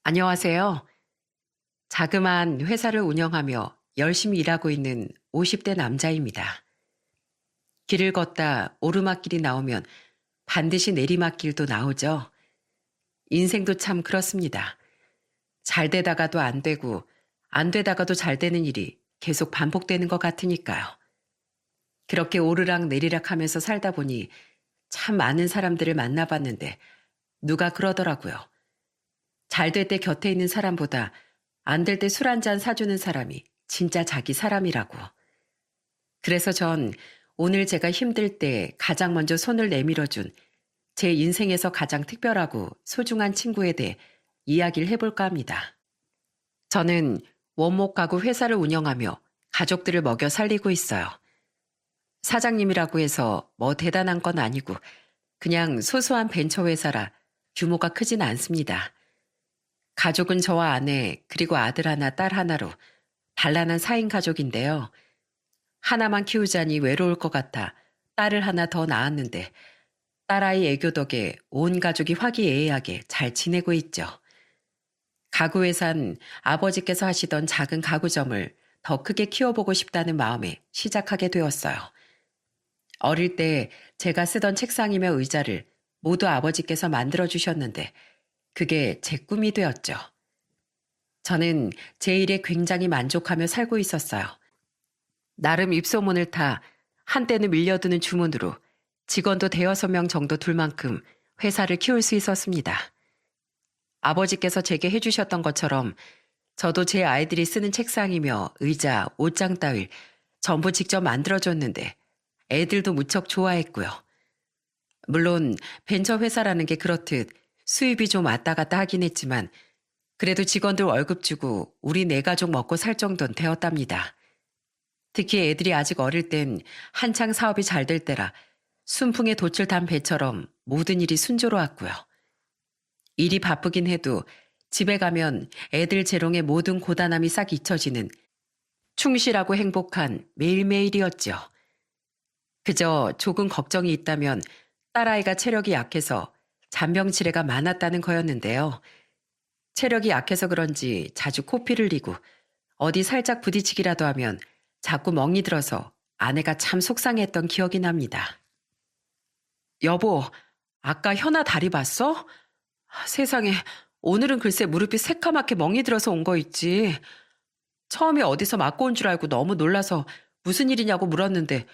안녕하세요. 자그마한 회사를 운영하며 열심히 일하고 있는 50대 남자입니다. 길을 걷다 오르막길이 나오면 반드시 내리막길도 나오죠. 인생도 참 그렇습니다. 잘 되다가도 안 되고, 안 되다가도 잘 되는 일이 계속 반복되는 것 같으니까요. 그렇게 오르락 내리락 하면서 살다 보니 참 많은 사람들을 만나봤는데 누가 그러더라고요. 잘 될 때 곁에 있는 사람보다 안 될 때 술 한 잔 사주는 사람이 진짜 자기 사람이라고. 그래서 전 오늘 제가 힘들 때 가장 먼저 손을 내밀어준 제 인생에서 가장 특별하고 소중한 친구에 대해 이야기를 해볼까 합니다. 저는 원목 가구 회사를 운영하며 가족들을 먹여 살리고 있어요. 사장님이라고 해서 뭐 대단한 건 아니고 그냥 소소한 벤처 회사라 규모가 크진 않습니다. 가족은 저와 아내 그리고 아들 하나 딸 하나로 단란한 4인 가족인데요. 하나만 키우자니 외로울 것 같아 딸을 하나 더 낳았는데 딸아이 애교 덕에 온 가족이 화기애애하게 잘 지내고 있죠. 가구회사는 아버지께서 하시던 작은 가구점을 더 크게 키워보고 싶다는 마음에 시작하게 되었어요. 어릴 때 제가 쓰던 책상이며 의자를 모두 아버지께서 만들어주셨는데 그게 제 꿈이 되었죠. 저는 제 일에 굉장히 만족하며 살고 있었어요. 나름 입소문을 타 한때는 밀려드는 주문으로 직원도 대여섯 명 정도 둘 만큼 회사를 키울 수 있었습니다. 아버지께서 제게 해주셨던 것처럼 저도 제 아이들이 쓰는 책상이며 의자, 옷장 따위 전부 직접 만들어줬는데 애들도 무척 좋아했고요. 물론 벤처 회사라는 게 그렇듯 수입이 좀 왔다 갔다 하긴 했지만 그래도 직원들 월급 주고 우리 네 가족 먹고 살 정도는 되었답니다. 특히 애들이 아직 어릴 땐 한창 사업이 잘 될 때라 순풍에 돛을 단 배처럼 모든 일이 순조로웠고요. 일이 바쁘긴 해도 집에 가면 애들 재롱의 모든 고단함이 싹 잊혀지는 충실하고 행복한 매일매일이었죠. 그저 조금 걱정이 있다면 딸아이가 체력이 약해서 잔병치레가 많았다는 거였는데요. 체력이 약해서 그런지 자주 코피를 흘리고 어디 살짝 부딪히기라도 하면 자꾸 멍이 들어서 아내가 참 속상해했던 기억이 납니다. 여보, 아까 현아 다리 봤어? 세상에, 오늘은 글쎄 무릎이 새까맣게 멍이 들어서 온 거 있지. 처음에 어디서 맞고 온 줄 알고 너무 놀라서 무슨 일이냐고 물었는데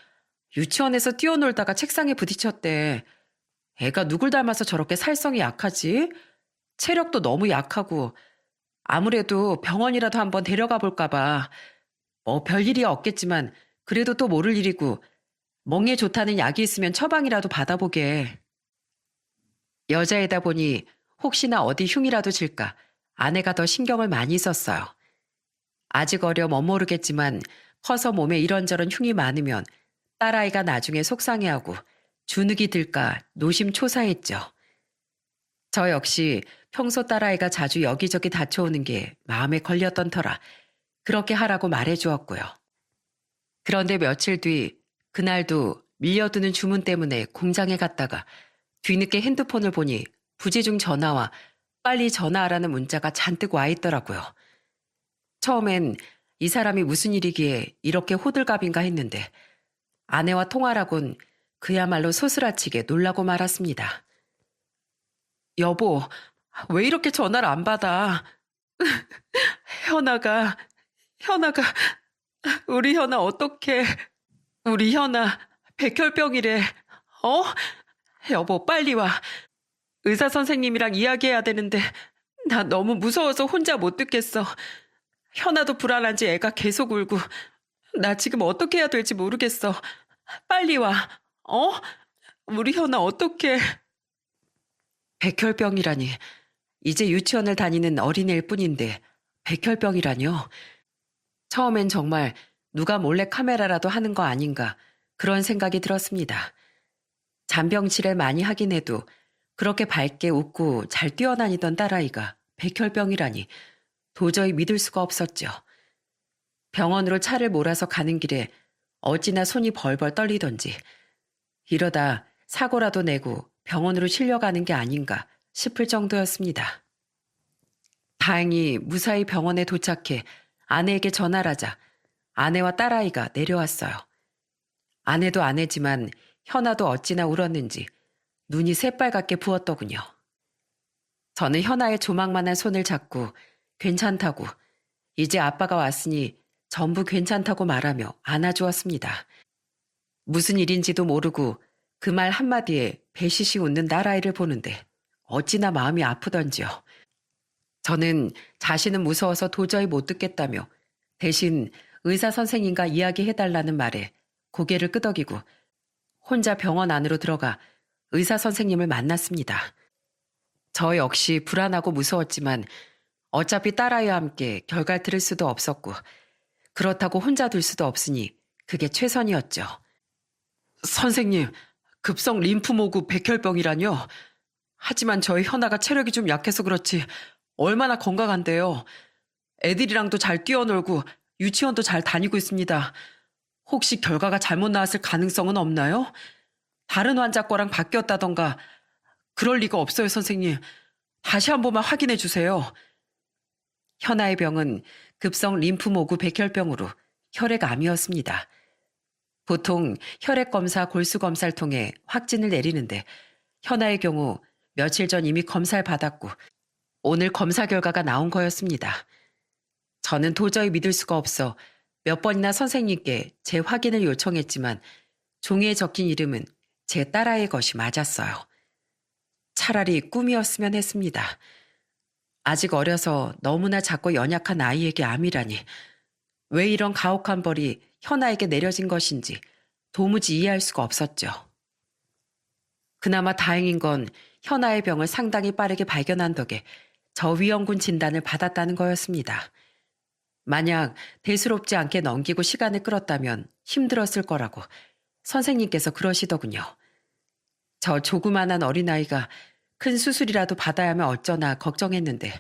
유치원에서 뛰어놀다가 책상에 부딪혔대. 애가 누굴 닮아서 저렇게 살성이 약하지? 체력도 너무 약하고 아무래도 병원이라도 한번 데려가 볼까 봐. 뭐 별일이 없겠지만 그래도 또 모를 일이고 멍에 좋다는 약이 있으면 처방이라도 받아보게. 여자이다 보니 혹시나 어디 흉이라도 질까 아내가 더 신경을 많이 썼어요. 아직 어려 멋모르겠지만 커서 몸에 이런저런 흉이 많으면 딸아이가 나중에 속상해하고 주눅이 들까 노심초사했죠. 저 역시 평소 딸아이가 자주 여기저기 다쳐오는 게 마음에 걸렸던 터라 그렇게 하라고 말해주었고요. 그런데 며칠 뒤 그날도 밀려드는 주문 때문에 공장에 갔다가 뒤늦게 핸드폰을 보니 부재중 전화와 빨리 전화하라는 문자가 잔뜩 와 있더라고요. 처음엔 이 사람이 무슨 일이기에 이렇게 호들갑인가 했는데 아내와 통화라곤 그야말로 소스라치게 놀라고 말았습니다. 여보, 왜 이렇게 전화를 안 받아? 현아가, 현아가, 우리 현아 어떡해. 우리 현아 백혈병이래. 어? 여보, 빨리 와. 의사 선생님이랑 이야기해야 되는데 나 너무 무서워서 혼자 못 듣겠어. 현아도 불안한지 애가 계속 울고 나 지금 어떻게 해야 될지 모르겠어. 빨리 와. 어? 우리 현아 어떡해. 백혈병이라니. 이제 유치원을 다니는 어린애일 뿐인데 백혈병이라뇨. 처음엔 정말 누가 몰래 카메라라도 하는 거 아닌가 그런 생각이 들었습니다. 잔병치레 많이 하긴 해도 그렇게 밝게 웃고 잘 뛰어다니던 딸아이가 백혈병이라니 도저히 믿을 수가 없었죠. 병원으로 차를 몰아서 가는 길에 어찌나 손이 벌벌 떨리던지 이러다 사고라도 내고 병원으로 실려가는 게 아닌가 싶을 정도였습니다. 다행히 무사히 병원에 도착해 아내에게 전화를 하자 아내와 딸아이가 내려왔어요. 아내도 아내지만 현아도 어찌나 울었는지 눈이 새빨갛게 부었더군요. 저는 현아의 조망만한 손을 잡고 괜찮다고, 이제 아빠가 왔으니 전부 괜찮다고 말하며 안아주었습니다. 무슨 일인지도 모르고 그 말 한마디에 배시시 웃는 딸아이를 보는데 어찌나 마음이 아프던지요. 저는 자신은 무서워서 도저히 못 듣겠다며 대신 의사 선생님과 이야기해달라는 말에 고개를 끄덕이고 혼자 병원 안으로 들어가 의사 선생님을 만났습니다. 저 역시 불안하고 무서웠지만 어차피 딸아이와 함께 결과를 들을 수도 없었고 그렇다고 혼자 둘 수도 없으니 그게 최선이었죠. 선생님, 급성 림프모구 백혈병이라뇨? 하지만 저희 현아가 체력이 좀 약해서 그렇지 얼마나 건강한데요. 애들이랑도 잘 뛰어놀고 유치원도 잘 다니고 있습니다. 혹시 결과가 잘못 나왔을 가능성은 없나요? 다른 환자 거랑 바뀌었다던가 그럴 리가 없어요, 선생님. 다시 한 번만 확인해 주세요. 현아의 병은 급성 림프모구 백혈병으로 혈액암이었습니다. 보통 혈액검사, 골수검사를 통해 확진을 내리는데 현아의 경우 며칠 전 이미 검사를 받았고 오늘 검사 결과가 나온 거였습니다. 저는 도저히 믿을 수가 없어 몇 번이나 선생님께 재확인을 요청했지만 종이에 적힌 이름은 제 딸아이의 것이 맞았어요. 차라리 꿈이었으면 했습니다. 아직 어려서 너무나 작고 연약한 아이에게 암이라니. 왜 이런 가혹한 벌이 현아에게 내려진 것인지 도무지 이해할 수가 없었죠. 그나마 다행인 건 현아의 병을 상당히 빠르게 발견한 덕에 저위험군 진단을 받았다는 거였습니다. 만약 대수롭지 않게 넘기고 시간을 끌었다면 힘들었을 거라고 선생님께서 그러시더군요. 저 조그만한 어린아이가 큰 수술이라도 받아야 하면 어쩌나 걱정했는데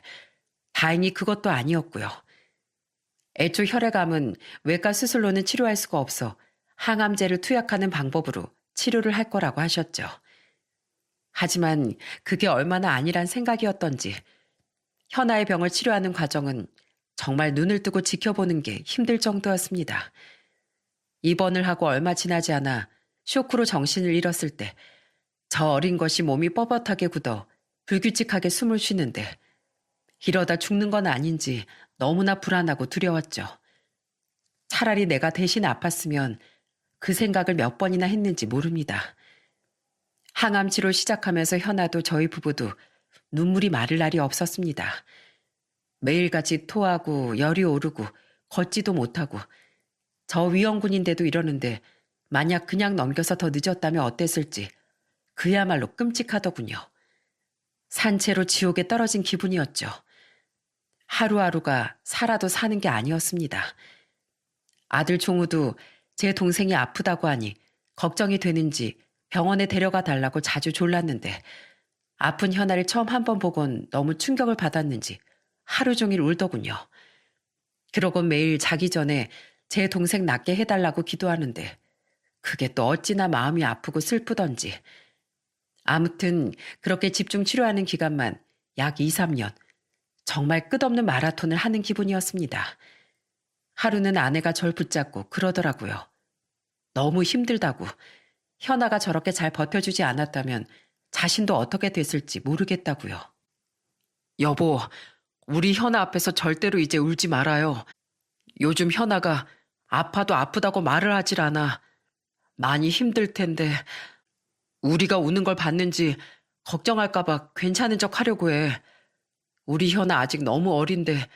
다행히 그것도 아니었고요. 애초 혈액암은 외과 수술로는 치료할 수가 없어 항암제를 투약하는 방법으로 치료를 할 거라고 하셨죠. 하지만 그게 얼마나 아니란 생각이었던지 현아의 병을 치료하는 과정은 정말 눈을 뜨고 지켜보는 게 힘들 정도였습니다. 입원을 하고 얼마 지나지 않아 쇼크로 정신을 잃었을 때 저 어린 것이 몸이 뻣뻣하게 굳어 불규칙하게 숨을 쉬는데 이러다 죽는 건 아닌지 너무나 불안하고 두려웠죠. 차라리 내가 대신 아팠으면 그 생각을 몇 번이나 했는지 모릅니다. 항암 치료 시작하면서 현아도 저희 부부도 눈물이 마를 날이 없었습니다. 매일같이 토하고 열이 오르고 걷지도 못하고 저위험군인데도 이러는데 만약 그냥 넘겨서 더 늦었다면 어땠을지 그야말로 끔찍하더군요. 산채로 지옥에 떨어진 기분이었죠. 하루하루가 살아도 사는 게 아니었습니다. 아들 종우도 제 동생이 아프다고 하니 걱정이 되는지 병원에 데려가 달라고 자주 졸랐는데 아픈 현아를 처음 한 번 보곤 너무 충격을 받았는지 하루 종일 울더군요. 그러곤 매일 자기 전에 제 동생 낫게 해달라고 기도하는데 그게 또 어찌나 마음이 아프고 슬프던지. 아무튼 그렇게 집중 치료하는 기간만 약 2, 3년. 정말 끝없는 마라톤을 하는 기분이었습니다. 하루는 아내가 절 붙잡고 그러더라고요. 너무 힘들다고. 현아가 저렇게 잘 버텨주지 않았다면 자신도 어떻게 됐을지 모르겠다고요. 여보, 우리 현아 앞에서 절대로 이제 울지 말아요. 요즘 현아가 아파도 아프다고 말을 하질 않아. 많이 힘들 텐데 우리가 우는 걸 봤는지 걱정할까봐 괜찮은 척 하려고 해. 우리 현아 아직 너무 어린데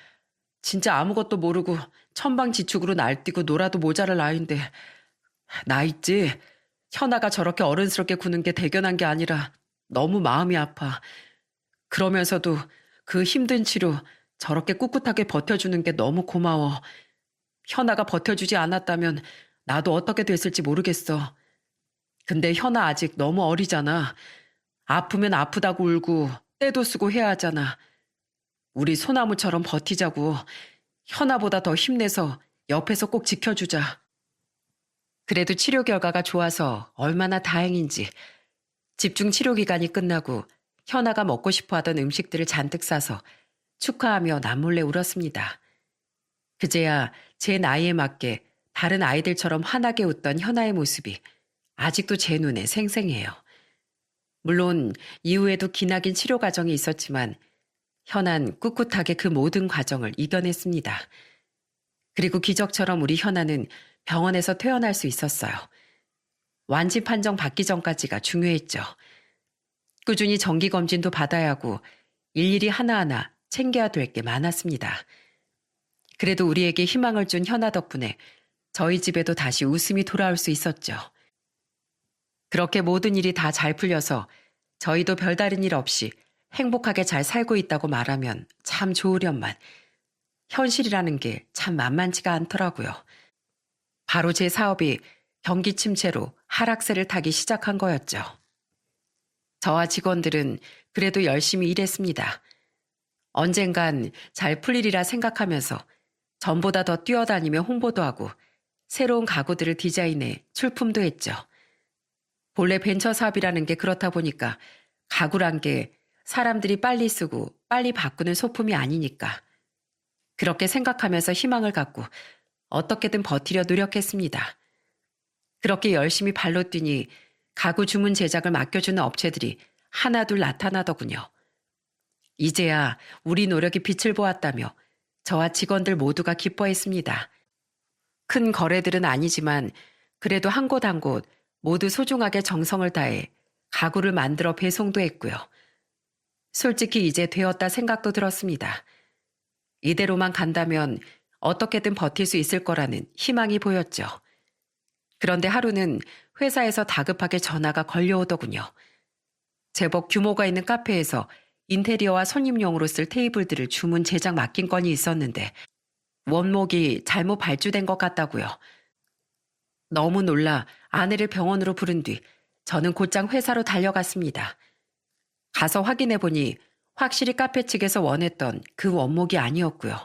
진짜 아무것도 모르고 천방지축으로 날뛰고 놀아도 모자랄 나이인데 나 있지? 현아가 저렇게 어른스럽게 구는 게 대견한 게 아니라 너무 마음이 아파. 그러면서도 그 힘든 치료 저렇게 꿋꿋하게 버텨주는 게 너무 고마워. 현아가 버텨주지 않았다면 나도 어떻게 됐을지 모르겠어. 근데 현아 아직 너무 어리잖아. 아프면 아프다고 울고 떼도 쓰고 해야 하잖아. 우리 소나무처럼 버티자고. 현아보다 더 힘내서 옆에서 꼭 지켜주자. 그래도 치료 결과가 좋아서 얼마나 다행인지. 집중 치료 기간이 끝나고 현아가 먹고 싶어 하던 음식들을 잔뜩 싸서 축하하며 남몰래 울었습니다. 그제야 제 나이에 맞게 다른 아이들처럼 환하게 웃던 현아의 모습이 아직도 제 눈에 생생해요. 물론 이후에도 기나긴 치료 과정이 있었지만 현아는 꿋꿋하게 그 모든 과정을 이겨냈습니다. 그리고 기적처럼 우리 현아는 병원에서 퇴원할 수 있었어요. 완치 판정 받기 전까지가 중요했죠. 꾸준히 정기검진도 받아야 하고 일일이 하나하나 챙겨야 될 게 많았습니다. 그래도 우리에게 희망을 준 현아 덕분에 저희 집에도 다시 웃음이 돌아올 수 있었죠. 그렇게 모든 일이 다 잘 풀려서 저희도 별다른 일 없이 행복하게 잘 살고 있다고 말하면 참 좋으련만 현실이라는 게 참 만만치가 않더라고요. 바로 제 사업이 경기 침체로 하락세를 타기 시작한 거였죠. 저와 직원들은 그래도 열심히 일했습니다. 언젠간 잘 풀리리라 생각하면서 전보다 더 뛰어다니며 홍보도 하고 새로운 가구들을 디자인해 출품도 했죠. 본래 벤처 사업이라는 게 그렇다 보니까 가구란 게 사람들이 빨리 쓰고 빨리 바꾸는 소품이 아니니까. 그렇게 생각하면서 희망을 갖고 어떻게든 버티려 노력했습니다. 그렇게 열심히 발로 뛰니 가구 주문 제작을 맡겨주는 업체들이 하나둘 나타나더군요. 이제야 우리 노력이 빛을 보았다며 저와 직원들 모두가 기뻐했습니다. 큰 거래들은 아니지만 그래도 한 곳 한 곳 모두 소중하게 정성을 다해 가구를 만들어 배송도 했고요. 솔직히 이제 되었다 생각도 들었습니다. 이대로만 간다면 어떻게든 버틸 수 있을 거라는 희망이 보였죠. 그런데 하루는 회사에서 다급하게 전화가 걸려오더군요. 제법 규모가 있는 카페에서 인테리어와 손님용으로 쓸 테이블들을 주문 제작 맡긴 건이 있었는데 원목이 잘못 발주된 것 같다고요. 너무 놀라 아내를 병원으로 부른 뒤 저는 곧장 회사로 달려갔습니다. 가서 확인해 보니 확실히 카페 측에서 원했던 그 원목이 아니었고요.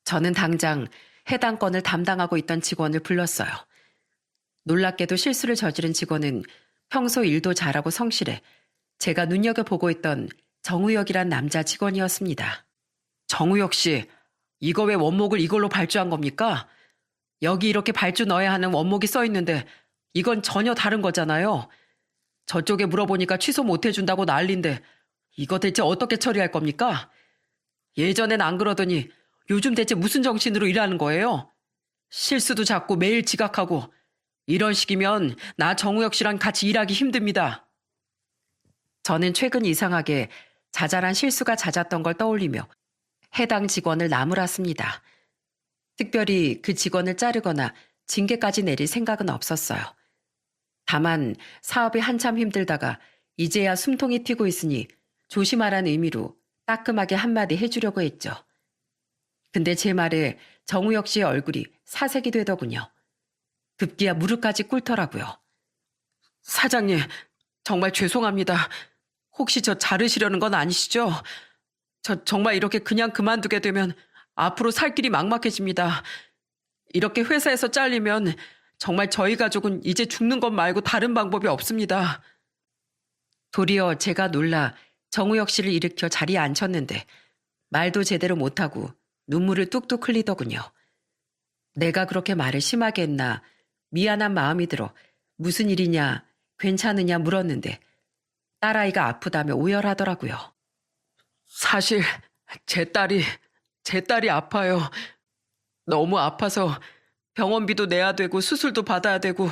저는 당장 해당 건을 담당하고 있던 직원을 불렀어요. 놀랍게도 실수를 저지른 직원은 평소 일도 잘하고 성실해 제가 눈여겨보고 있던 정우혁이란 남자 직원이었습니다. 정우혁 씨, 이거 왜 원목을 이걸로 발주한 겁니까? 여기 이렇게 발주 넣어야 하는 원목이 써 있는데 이건 전혀 다른 거잖아요. 저쪽에 물어보니까 취소 못 해준다고 난린데 이거 대체 어떻게 처리할 겁니까? 예전엔 안 그러더니 요즘 대체 무슨 정신으로 일하는 거예요? 실수도 자꾸 매일 지각하고 이런 식이면 나 정우혁 씨랑 같이 일하기 힘듭니다. 저는 최근 이상하게 자잘한 실수가 잦았던 걸 떠올리며 해당 직원을 나무랐습니다. 특별히 그 직원을 자르거나 징계까지 내릴 생각은 없었어요. 다만 사업이 한참 힘들다가 이제야 숨통이 튀고 있으니 조심하라는 의미로 따끔하게 한마디 해주려고 했죠. 근데 제 말에 정우혁 씨의 얼굴이 사색이 되더군요. 급기야 무릎까지 꿇더라고요. 사장님, 정말 죄송합니다. 혹시 저 자르시려는 건 아니시죠? 저 정말 이렇게 그냥 그만두게 되면 앞으로 살 길이 막막해집니다. 이렇게 회사에서 잘리면 정말 저희 가족은 이제 죽는 것 말고 다른 방법이 없습니다. 도리어 제가 놀라 정우혁 씨를 일으켜 자리에 앉혔는데 말도 제대로 못하고 눈물을 뚝뚝 흘리더군요. 내가 그렇게 말을 심하게 했나 미안한 마음이 들어 무슨 일이냐 괜찮으냐 물었는데 딸아이가 아프다며 오열하더라고요. 사실 제 딸이 아파요. 너무 아파서 병원비도 내야 되고 수술도 받아야 되고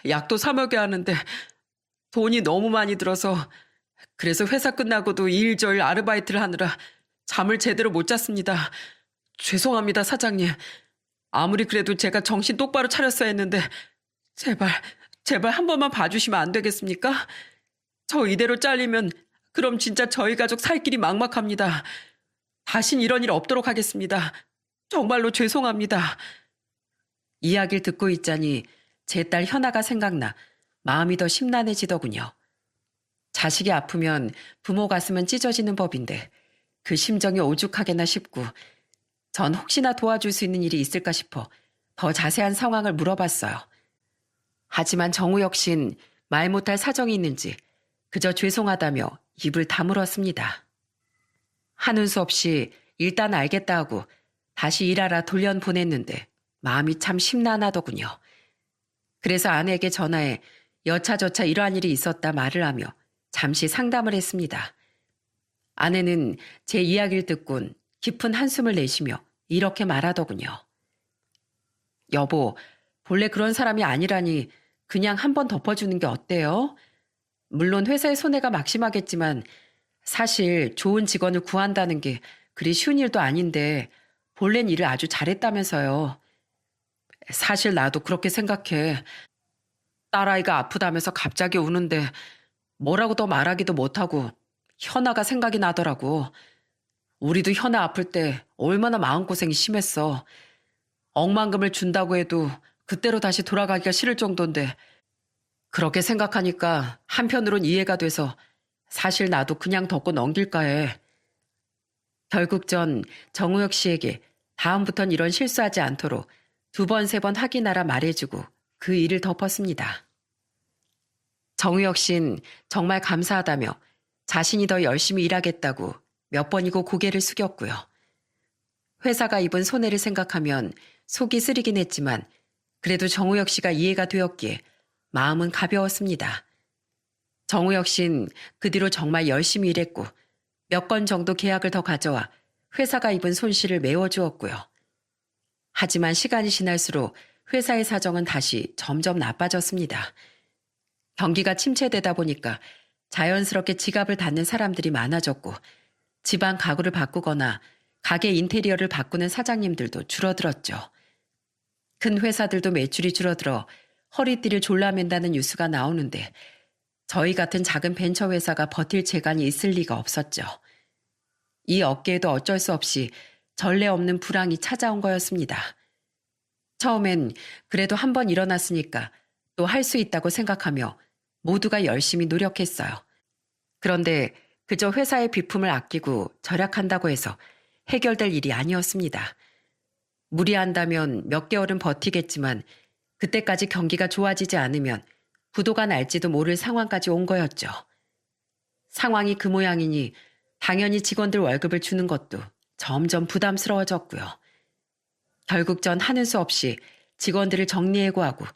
약도 사 먹여야 하는데 돈이 너무 많이 들어서 그래서 회사 끝나고도 일저일 아르바이트를 하느라 잠을 제대로 못 잤습니다. 죄송합니다, 사장님. 아무리 그래도 제가 정신 똑바로 차렸어야 했는데 제발 한 번만 봐주시면 안 되겠습니까? 저 이대로 잘리면 그럼 진짜 저희 가족 살 길이 막막합니다. 다신 이런 일 없도록 하겠습니다. 정말로 죄송합니다. 이야기를 듣고 있자니 제 딸 현아가 생각나 마음이 더 심란해지더군요. 자식이 아프면 부모 가슴은 찢어지는 법인데 그 심정이 오죽하게나 싶고 전 혹시나 도와줄 수 있는 일이 있을까 싶어 더 자세한 상황을 물어봤어요. 하지만 정우혁 씨는 말 못할 사정이 있는지 그저 죄송하다며 입을 다물었습니다. 하는 수 없이 일단 알겠다 하고 다시 일하라 돌려보냈는데 마음이 참 심란하더군요. 그래서 아내에게 전화해 여차저차 이러한 일이 있었다 말을 하며 잠시 상담을 했습니다. 아내는 제 이야기를 듣곤 깊은 한숨을 내쉬며 이렇게 말하더군요. 여보, 본래 그런 사람이 아니라니 그냥 한번 덮어주는 게 어때요? 물론 회사의 손해가 막심하겠지만 사실 좋은 직원을 구한다는 게 그리 쉬운 일도 아닌데 본래는 일을 아주 잘했다면서요. 사실 나도 그렇게 생각해. 딸아이가 아프다면서 갑자기 우는데 뭐라고 더 말하기도 못하고 현아가 생각이 나더라고. 우리도 현아 아플 때 얼마나 마음고생이 심했어. 억만금을 준다고 해도 그때로 다시 돌아가기가 싫을 정도인데 그렇게 생각하니까 한편으론 이해가 돼서 사실 나도 그냥 덮고 넘길까 해. 결국 전 정우혁 씨에게 다음부턴 이런 실수하지 않도록 2번, 3번 확인하라 말해주고 그 일을 덮었습니다. 정우혁 씨는 정말 감사하다며 자신이 더 열심히 일하겠다고 몇 번이고 고개를 숙였고요. 회사가 입은 손해를 생각하면 속이 쓰리긴 했지만 그래도 정우혁 씨가 이해가 되었기에 마음은 가벼웠습니다. 정우혁 씨는 그 뒤로 정말 열심히 일했고 몇 건 정도 계약을 더 가져와 회사가 입은 손실을 메워주었고요. 하지만 시간이 지날수록 회사의 사정은 다시 점점 나빠졌습니다. 경기가 침체되다 보니까 자연스럽게 지갑을 닫는 사람들이 많아졌고 집안 가구를 바꾸거나 가게 인테리어를 바꾸는 사장님들도 줄어들었죠. 큰 회사들도 매출이 줄어들어 허리띠를 졸라맨다는 뉴스가 나오는데 저희 같은 작은 벤처 회사가 버틸 재간이 있을 리가 없었죠. 이 업계에도 어쩔 수 없이 전례 없는 불황이 찾아온 거였습니다. 처음엔 그래도 한번 일어났으니까 또 할 수 있다고 생각하며 모두가 열심히 노력했어요. 그런데 그저 회사의 비품을 아끼고 절약한다고 해서 해결될 일이 아니었습니다. 무리한다면 몇 개월은 버티겠지만 그때까지 경기가 좋아지지 않으면 부도가 날지도 모를 상황까지 온 거였죠. 상황이 그 모양이니 당연히 직원들 월급을 주는 것도 점점 부담스러워졌고요. 결국 전 하는 수 없이 직원들을 정리해고하고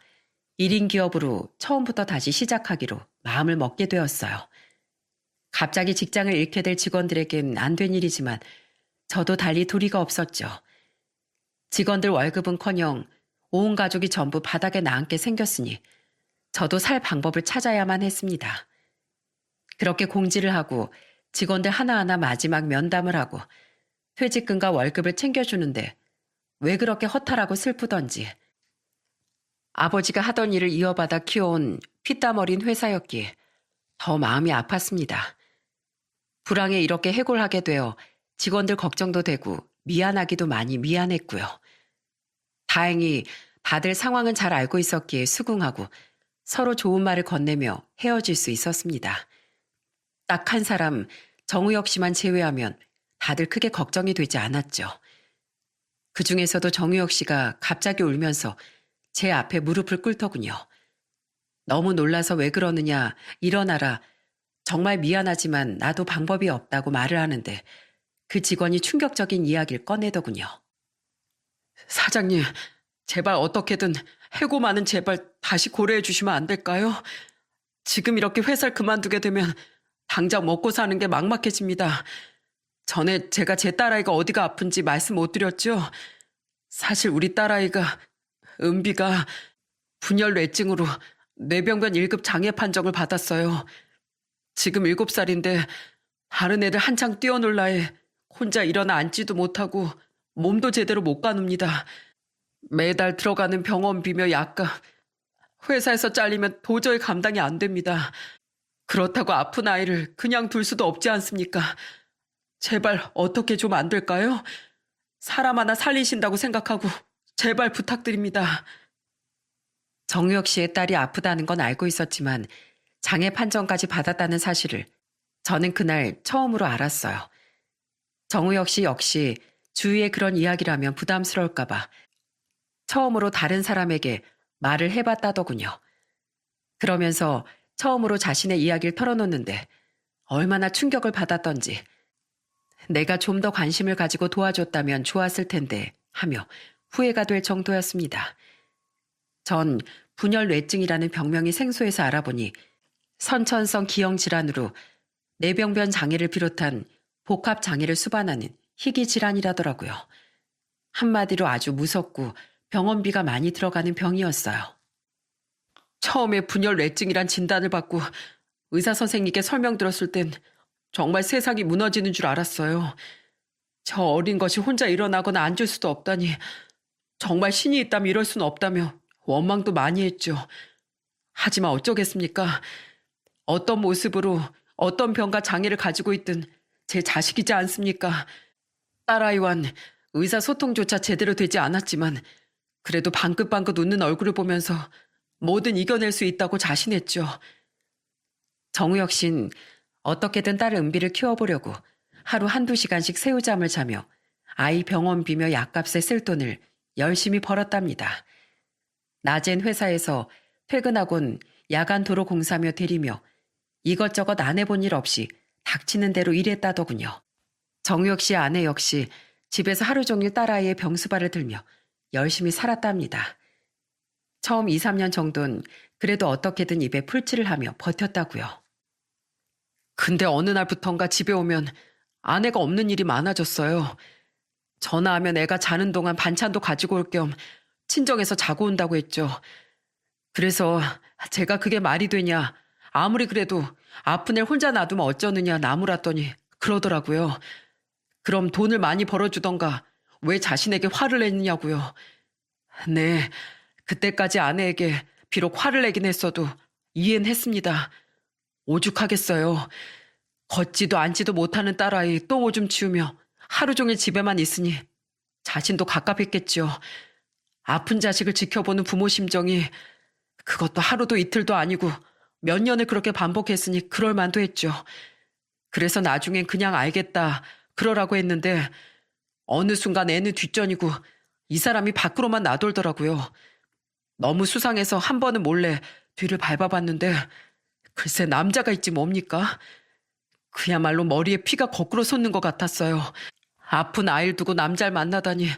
1인 기업으로 처음부터 다시 시작하기로 마음을 먹게 되었어요. 갑자기 직장을 잃게 될 직원들에겐 안 된 일이지만 저도 달리 도리가 없었죠. 직원들 월급은커녕 온 가족이 전부 바닥에 나앉게 생겼으니 저도 살 방법을 찾아야만 했습니다. 그렇게 공지를 하고 직원들 하나하나 마지막 면담을 하고 퇴직금과 월급을 챙겨주는데 왜 그렇게 허탈하고 슬프던지 아버지가 하던 일을 이어받아 키워온 피땀 어린 회사였기에 더 마음이 아팠습니다. 불황에 이렇게 해골하게 되어 직원들 걱정도 되고 미안하기도 많이 미안했고요. 다행히 다들 상황은 잘 알고 있었기에 수긍하고 서로 좋은 말을 건네며 헤어질 수 있었습니다. 딱 한 사람 정우혁 씨만 제외하면 다들 크게 걱정이 되지 않았죠. 그 중에서도 정우혁 씨가 갑자기 울면서 제 앞에 무릎을 꿇더군요. 너무 놀라서 왜 그러느냐, 일어나라. 정말 미안하지만 나도 방법이 없다고 말을 하는데 그 직원이 충격적인 이야기를 꺼내더군요. 사장님, 제발 어떻게든 해고만은 제발 다시 고려해 주시면 안 될까요? 지금 이렇게 회사를 그만두게 되면 당장 먹고 사는 게 막막해집니다. 전에 제가 제 딸아이가 어디가 아픈지 말씀 못 드렸죠? 사실 우리 딸아이가 은비가 분열 뇌증으로 뇌병변 1급 장애 판정을 받았어요. 지금 7살인데 다른 애들 한창 뛰어놀라에 혼자 일어나 앉지도 못하고 몸도 제대로 못 가눕니다. 매달 들어가는 병원비며 약값, 회사에서 잘리면 도저히 감당이 안 됩니다. 그렇다고 아픈 아이를 그냥 둘 수도 없지 않습니까? 제발 어떻게 좀 안 될까요? 사람 하나 살리신다고 생각하고 제발 부탁드립니다. 정유혁 씨의 딸이 아프다는 건 알고 있었지만 장애 판정까지 받았다는 사실을 저는 그날 처음으로 알았어요. 정우혁 씨 역시 주위에 그런 이야기를 하면 부담스러울까 봐 처음으로 다른 사람에게 말을 해봤다더군요. 그러면서 처음으로 자신의 이야기를 털어놓는데 얼마나 충격을 받았던지 내가 좀 더 관심을 가지고 도와줬다면 좋았을 텐데 하며 후회가 될 정도였습니다. 전 분열 뇌증이라는 병명이 생소해서 알아보니 선천성 기형 질환으로 뇌병변 장애를 비롯한 복합 장애를 수반하는 희귀 질환이라더라고요. 한마디로 아주 무섭고 병원비가 많이 들어가는 병이었어요. 처음에 분열 뇌증이란 진단을 받고 의사 선생님께 설명 들었을 땐 정말 세상이 무너지는 줄 알았어요. 저 어린 것이 혼자 일어나거나 앉을 수도 없다니, 정말 신이 있다면 이럴 수는 없다며 원망도 많이 했죠. 하지만 어쩌겠습니까? 어떤 모습으로 어떤 병과 장애를 가지고 있든 제 자식이지 않습니까? 딸아이와는 의사소통조차 제대로 되지 않았지만 그래도 방긋방긋 웃는 얼굴을 보면서 뭐든 이겨낼 수 있다고 자신했죠. 정우혁 씨는 어떻게든 딸 은비를 키워보려고 하루 한두 시간씩 새우잠을 자며 아이 병원비며 약값에 쓸 돈을 열심히 벌었답니다. 낮엔 회사에서 퇴근하곤 야간 도로 공사며 대리며 이것저것 안 해본 일 없이 닥치는 대로 일했다더군요. 정우혁 씨 아내 역시 집에서 하루 종일 딸아이의 병수발을 들며 열심히 살았답니다. 처음 2, 3년 정도는 그래도 어떻게든 입에 풀칠을 하며 버텼다고요. 근데 어느 날부턴가 집에 오면 아내가 없는 일이 많아졌어요. 전화하면 애가 자는 동안 반찬도 가지고 올 겸 친정에서 자고 온다고 했죠. 그래서 제가 그게 말이 되냐, 아무리 그래도 아픈 애 혼자 놔두면 어쩌느냐 나무랐더니 그러더라고요. 그럼 돈을 많이 벌어주던가 왜 자신에게 화를 내느냐고요. 네, 그때까지 아내에게 비록 화를 내긴 했어도 이해는 했습니다. 오죽하겠어요. 걷지도 앉지도 못하는 딸아이 똥 오줌 치우며 하루 종일 집에만 있으니 자신도 갑갑했겠죠. 아픈 자식을 지켜보는 부모 심정이, 그것도 하루도 이틀도 아니고 몇 년을 그렇게 반복했으니 그럴 만도 했죠. 그래서 나중엔 그냥 알겠다 그러라고 했는데 어느 순간 애는 뒷전이고 이 사람이 밖으로만 나돌더라고요. 너무 수상해서 한 번은 몰래 뒤를 밟아봤는데 글쎄 남자가 있지 뭡니까? 그야말로 머리에 피가 거꾸로 솟는 것 같았어요. 아픈 아이를 두고 남자를 만나다니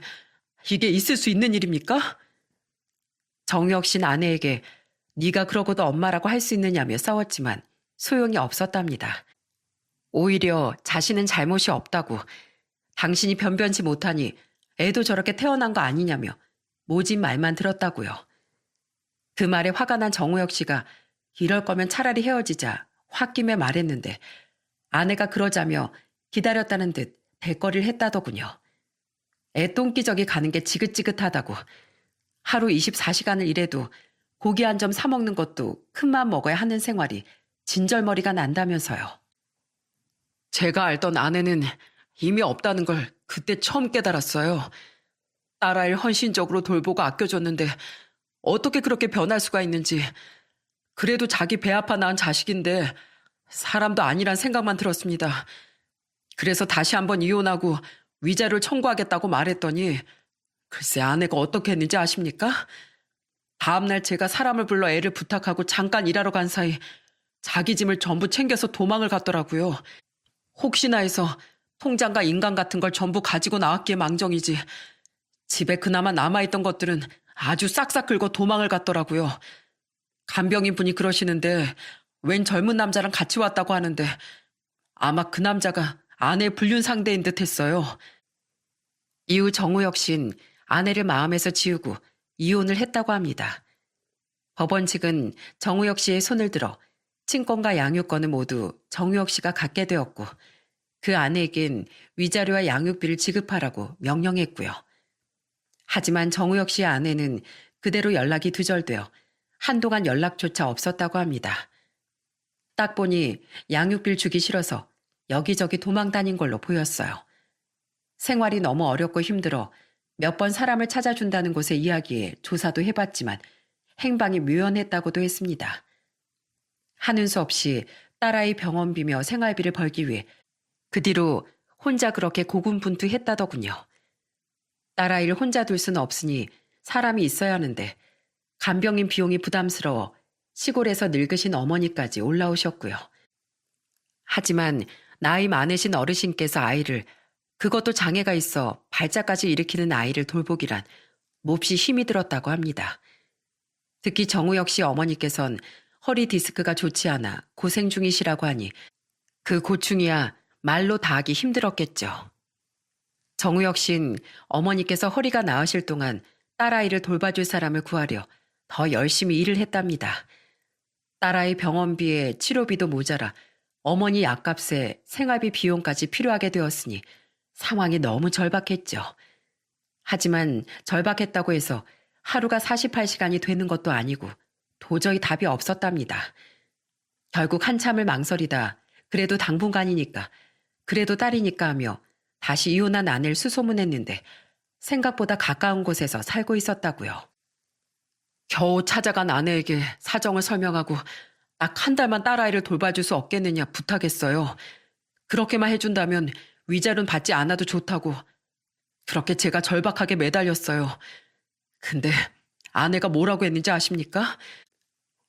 이게 있을 수 있는 일입니까? 정혁 씨는 아내에게 네가 그러고도 엄마라고 할 수 있느냐며 싸웠지만 소용이 없었답니다. 오히려 자신은 잘못이 없다고, 당신이 변변치 못하니 애도 저렇게 태어난 거 아니냐며 모진 말만 들었다고요. 그 말에 화가 난 정우혁 씨가 이럴 거면 차라리 헤어지자 홧김에 말했는데 아내가 그러자며 기다렸다는 듯 대거리를 했다더군요. 애 똥기저귀 가는 게 지긋지긋하다고, 하루 24시간을 일해도 고기 한 점 사 먹는 것도 큰맘 먹어야 하는 생활이 진절머리가 난다면서요. 제가 알던 아내는 이미 없다는 걸 그때 처음 깨달았어요. 딸아이를 헌신적으로 돌보고 아껴줬는데 어떻게 그렇게 변할 수가 있는지. 그래도 자기 배 아파 낳은 자식인데 사람도 아니란 생각만 들었습니다. 그래서 다시 한번 이혼하고 위자료를 청구하겠다고 말했더니 글쎄 아내가 어떻게 했는지 아십니까? 다음날 제가 사람을 불러 애를 부탁하고 잠깐 일하러 간 사이 자기 짐을 전부 챙겨서 도망을 갔더라고요. 혹시나 해서 통장과 인감 같은 걸 전부 가지고 나왔기에 망정이지 집에 그나마 남아있던 것들은 아주 싹싹 긁어 도망을 갔더라고요. 간병인 분이 그러시는데 웬 젊은 남자랑 같이 왔다고 하는데 아마 그 남자가 아내의 불륜 상대인 듯 했어요. 이후 정우혁 씨는 아내를 마음에서 지우고 이혼을 했다고 합니다. 법원 측은 정우혁 씨의 손을 들어 친권과 양육권을 모두 정우혁 씨가 갖게 되었고 그 아내에겐 위자료와 양육비를 지급하라고 명령했고요. 하지만 정우혁 씨의 아내는 그대로 연락이 두절되어 한동안 연락조차 없었다고 합니다. 딱 보니 양육비를 주기 싫어서 여기저기 도망 다닌 걸로 보였어요. 생활이 너무 어렵고 힘들어 몇 번 사람을 찾아준다는 곳에 이야기해 조사도 해봤지만 행방이 묘연했다고도 했습니다. 하는 수 없이 딸아이 병원비며 생활비를 벌기 위해 그 뒤로 혼자 그렇게 고군분투했다더군요. 딸아이를 혼자 둘 수는 없으니 사람이 있어야 하는데 간병인 비용이 부담스러워 시골에서 늙으신 어머니까지 올라오셨고요. 하지만 나이 많으신 어르신께서 아이를 그것도 장애가 있어 발작까지 일으키는 아이를 돌보기란 몹시 힘이 들었다고 합니다. 특히 정우혁 씨 어머니께선 허리 디스크가 좋지 않아 고생 중이시라고 하니 그 고충이야 말로 다 하기 힘들었겠죠. 정우혁 씨는 어머니께서 허리가 나으실 동안 딸아이를 돌봐줄 사람을 구하려 더 열심히 일을 했답니다. 딸아이 병원비에 치료비도 모자라 어머니 약값에 생활비 비용까지 필요하게 되었으니 상황이 너무 절박했죠. 하지만 절박했다고 해서 하루가 48시간이 되는 것도 아니고 도저히 답이 없었답니다. 결국 한참을 망설이다 그래도 당분간이니까 그래도 딸이니까 하며 다시 이혼한 아내를 수소문했는데 생각보다 가까운 곳에서 살고 있었다고요. 겨우 찾아간 아내에게 사정을 설명하고 딱 한 달만 딸아이를 돌봐줄 수 없겠느냐 부탁했어요. 그렇게만 해준다면 위자료는 받지 않아도 좋다고. 그렇게 제가 절박하게 매달렸어요. 근데 아내가 뭐라고 했는지 아십니까?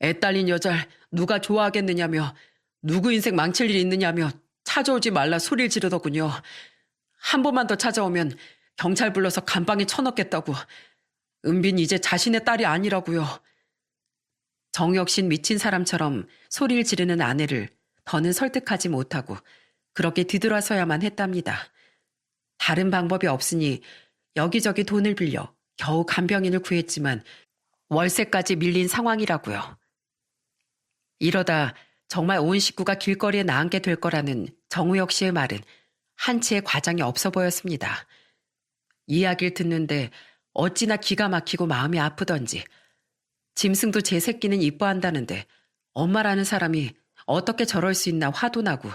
애 딸린 여자를 누가 좋아하겠느냐며 누구 인생 망칠 일이 있느냐며 찾아오지 말라 소리를 지르더군요. 한 번만 더 찾아오면 경찰 불러서 감방에 쳐넣겠다고. 은빈 이제 자신의 딸이 아니라고요. 정혁 씨는 미친 사람처럼 소리를 지르는 아내를 더는 설득하지 못하고 그렇게 뒤돌아서야만 했답니다. 다른 방법이 없으니 여기저기 돈을 빌려 겨우 간병인을 구했지만 월세까지 밀린 상황이라고요. 이러다 정말 온 식구가 길거리에 나앉게 될 거라는 정우혁 씨의 말은 한치의 과장이 없어 보였습니다. 이야기를 듣는데 어찌나 기가 막히고 마음이 아프던지 짐승도 제 새끼는 이뻐한다는데 엄마라는 사람이 어떻게 저럴 수 있나 화도 나고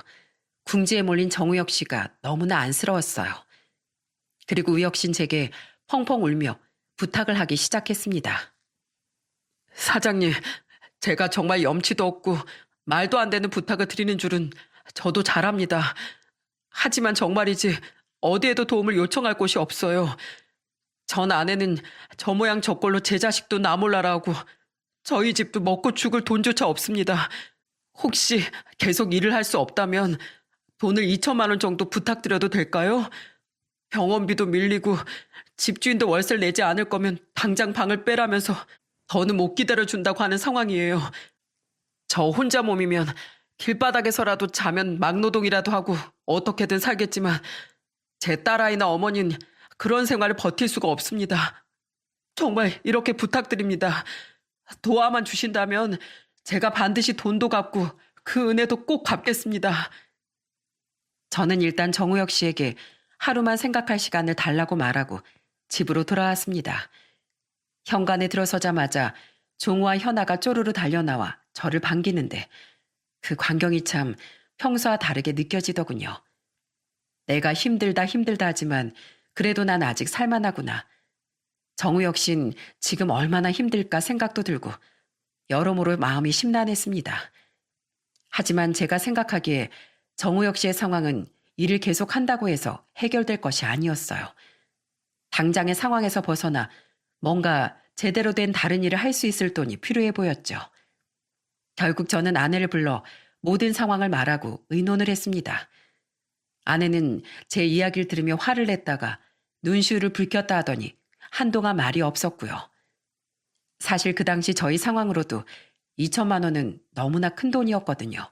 궁지에 몰린 정우혁 씨가 너무나 안쓰러웠어요. 그리고 우혁 씨는 제게 펑펑 울며 부탁을 하기 시작했습니다. 사장님, 제가 정말 염치도 없고 말도 안 되는 부탁을 드리는 줄은 저도 잘합니다. 하지만 정말이지 어디에도 도움을 요청할 곳이 없어요. 전 아내는 저 모양 저 꼴로 제 자식도 나 몰라라 하고 저희 집도 먹고 죽을 돈조차 없습니다. 혹시 계속 일을 할 수 없다면 돈을 2천만 원 정도 부탁드려도 될까요? 병원비도 밀리고 집주인도 월세를 내지 않을 거면 당장 방을 빼라면서 더는 못 기다려준다고 하는 상황이에요. 저 혼자 몸이면 길바닥에서라도 자면 막노동이라도 하고 어떻게든 살겠지만 제 딸아이나 어머니는 그런 생활을 버틸 수가 없습니다. 정말 이렇게 부탁드립니다. 도와만 주신다면 제가 반드시 돈도 갚고 그 은혜도 꼭 갚겠습니다. 저는 일단 정우혁 씨에게 하루만 생각할 시간을 달라고 말하고 집으로 돌아왔습니다. 현관에 들어서자마자 종우와 현아가 쪼르르 달려나와 저를 반기는데 그 광경이 참 평소와 다르게 느껴지더군요. 내가 힘들다 하지만 그래도 난 아직 살만하구나. 정우혁 씨는 지금 얼마나 힘들까 생각도 들고 여러모로 마음이 심란했습니다. 하지만 제가 생각하기에 정우혁 씨의 상황은 일을 계속한다고 해서 해결될 것이 아니었어요. 당장의 상황에서 벗어나 뭔가 제대로 된 다른 일을 할 수 있을 돈이 필요해 보였죠. 결국 저는 아내를 불러 모든 상황을 말하고 의논을 했습니다. 아내는 제 이야기를 들으며 화를 냈다가 눈시울을 붉혔다 하더니 한동안 말이 없었고요. 사실 그 당시 저희 상황으로도 2천만 원은 너무나 큰 돈이었거든요.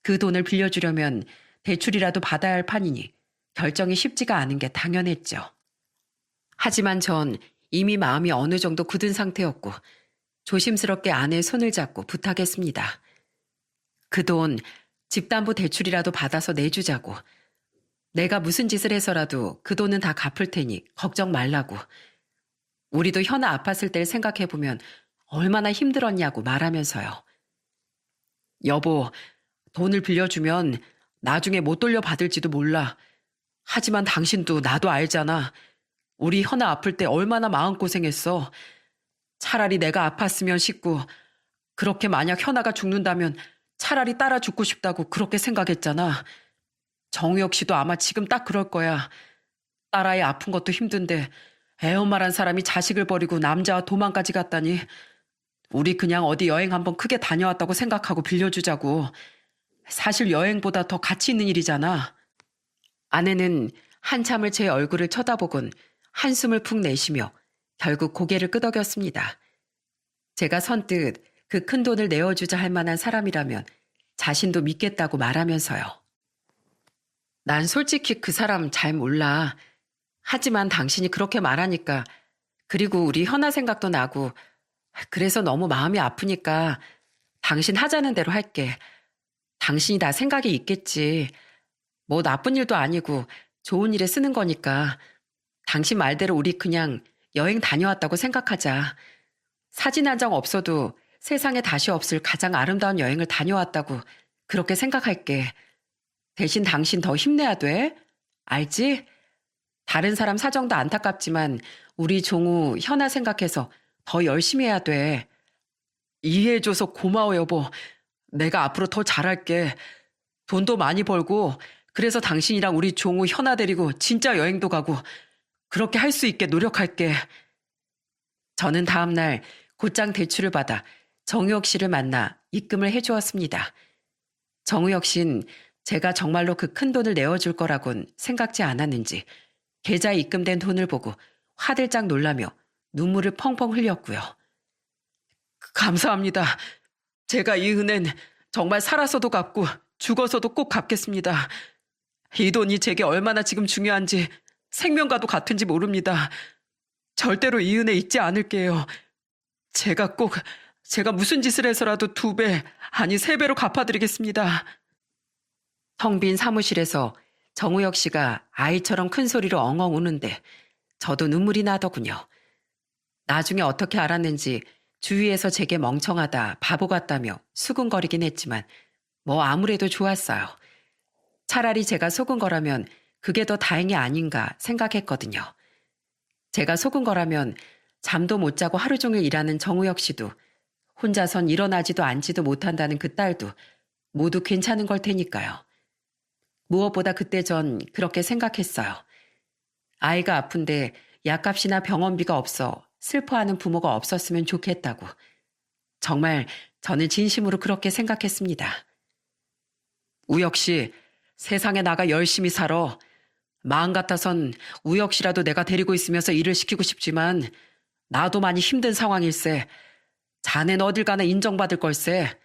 그 돈을 빌려주려면 대출이라도 받아야 할 판이니 결정이 쉽지가 않은 게 당연했죠. 하지만 전 이미 마음이 어느 정도 굳은 상태였고 조심스럽게 아내의 손을 잡고 부탁했습니다. 그 돈 집담보 대출이라도 받아서 내주자고. 내가 무슨 짓을 해서라도 그 돈은 다 갚을 테니 걱정 말라고. 우리도 현아 아팠을 때를 생각해보면 얼마나 힘들었냐고 말하면서요. 여보, 돈을 빌려주면 나중에 못 돌려받을지도 몰라. 하지만 당신도 나도 알잖아. 우리 현아 아플 때 얼마나 마음고생했어. 차라리 내가 아팠으면 싶고 그렇게 만약 현아가 죽는다면 차라리 따라 죽고 싶다고 그렇게 생각했잖아. 정우혁 씨도 아마 지금 딱 그럴 거야. 딸아이 아픈 것도 힘든데 애엄마란 사람이 자식을 버리고 남자와 도망까지 갔다니. 우리 그냥 어디 여행 한번 크게 다녀왔다고 생각하고 빌려주자고. 사실 여행보다 더 가치 있는 일이잖아. 아내는 한참을 제 얼굴을 쳐다보곤 한숨을 푹 내쉬며 결국 고개를 끄덕였습니다. 제가 선뜻 그 큰 돈을 내어주자 할 만한 사람이라면 자신도 믿겠다고 말하면서요. 난 솔직히 그 사람 잘 몰라. 하지만 당신이 그렇게 말하니까, 그리고 우리 현아 생각도 나고, 그래서 너무 마음이 아프니까 당신 하자는 대로 할게. 당신이 다 생각이 있겠지. 뭐 나쁜 일도 아니고 좋은 일에 쓰는 거니까 당신 말대로 우리 그냥 여행 다녀왔다고 생각하자. 사진 한 장 없어도 세상에 다시 없을 가장 아름다운 여행을 다녀왔다고 그렇게 생각할게. 대신 당신 더 힘내야 돼. 알지? 다른 사람 사정도 안타깝지만 우리 종우, 현아 생각해서 더 열심히 해야 돼. 이해해줘서 고마워, 여보. 내가 앞으로 더 잘할게. 돈도 많이 벌고, 그래서 당신이랑 우리 종우, 현아 데리고 진짜 여행도 가고 그렇게 할 수 있게 노력할게. 저는 다음날 곧장 대출을 받아 정우혁 씨를 만나 입금을 해주었습니다. 정우혁 씨는 제가 정말로 그 큰 돈을 내어줄 거라곤 생각지 않았는지 계좌에 입금된 돈을 보고 화들짝 놀라며 눈물을 펑펑 흘렸고요. 감사합니다. 제가 이 은혜는 정말 살아서도 갚고 죽어서도 꼭 갚겠습니다. 이 돈이 제게 얼마나 지금 중요한지 생명과도 같은지 모릅니다. 절대로 이 은혜 잊지 않을게요. 제가 무슨 짓을 해서라도 2배, 아니 3배로 갚아드리겠습니다. 텅 빈 사무실에서 정우혁 씨가 아이처럼 큰 소리로 엉엉 우는데 저도 눈물이 나더군요. 나중에 어떻게 알았는지 주위에서 제게 멍청하다, 바보 같다며 수군거리긴 했지만 뭐 아무래도 좋았어요. 차라리 제가 속은 거라면 그게 더 다행이 아닌가 생각했거든요. 제가 속은 거라면 잠도 못 자고 하루 종일 일하는 정우혁 씨도 혼자선 일어나지도 앉지도 못한다는 그 딸도 모두 괜찮은 걸 테니까요. 무엇보다 그때 전 그렇게 생각했어요. 아이가 아픈데 약값이나 병원비가 없어 슬퍼하는 부모가 없었으면 좋겠다고. 정말 저는 진심으로 그렇게 생각했습니다. 우혁 씨, 세상에 나가 열심히 살아. 마음 같아선 우혁 씨라도 내가 데리고 있으면서 일을 시키고 싶지만 나도 많이 힘든 상황일세. 자넨 어딜 가나 인정받을 걸세.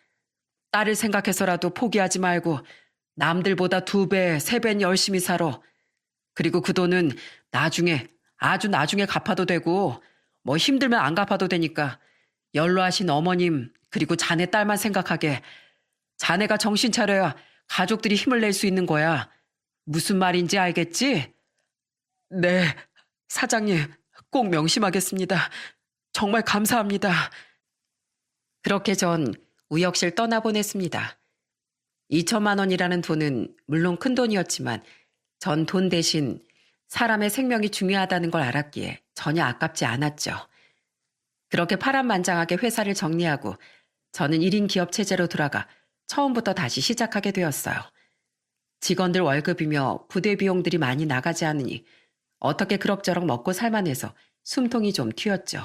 딸을 생각해서라도 포기하지 말고 남들보다 2배, 3배는 열심히 살아. 그리고 그 돈은 나중에, 아주 나중에 갚아도 되고 뭐 힘들면 안 갚아도 되니까 연로하신 어머님 그리고 자네 딸만 생각하게. 자네가 정신 차려야 가족들이 힘을 낼 수 있는 거야. 무슨 말인지 알겠지? 네, 사장님 꼭 명심하겠습니다. 정말 감사합니다. 그렇게 전 우혁 씨를 떠나보냈습니다. 2천만 원이라는 돈은 물론 큰 돈이었지만 전 돈 대신 사람의 생명이 중요하다는 걸 알았기에 전혀 아깝지 않았죠. 그렇게 파란만장하게 회사를 정리하고 저는 1인 기업 체제로 돌아가 처음부터 다시 시작하게 되었어요. 직원들 월급이며 부대 비용들이 많이 나가지 않으니 어떻게 그럭저럭 먹고 살만해서 숨통이 좀 튀었죠.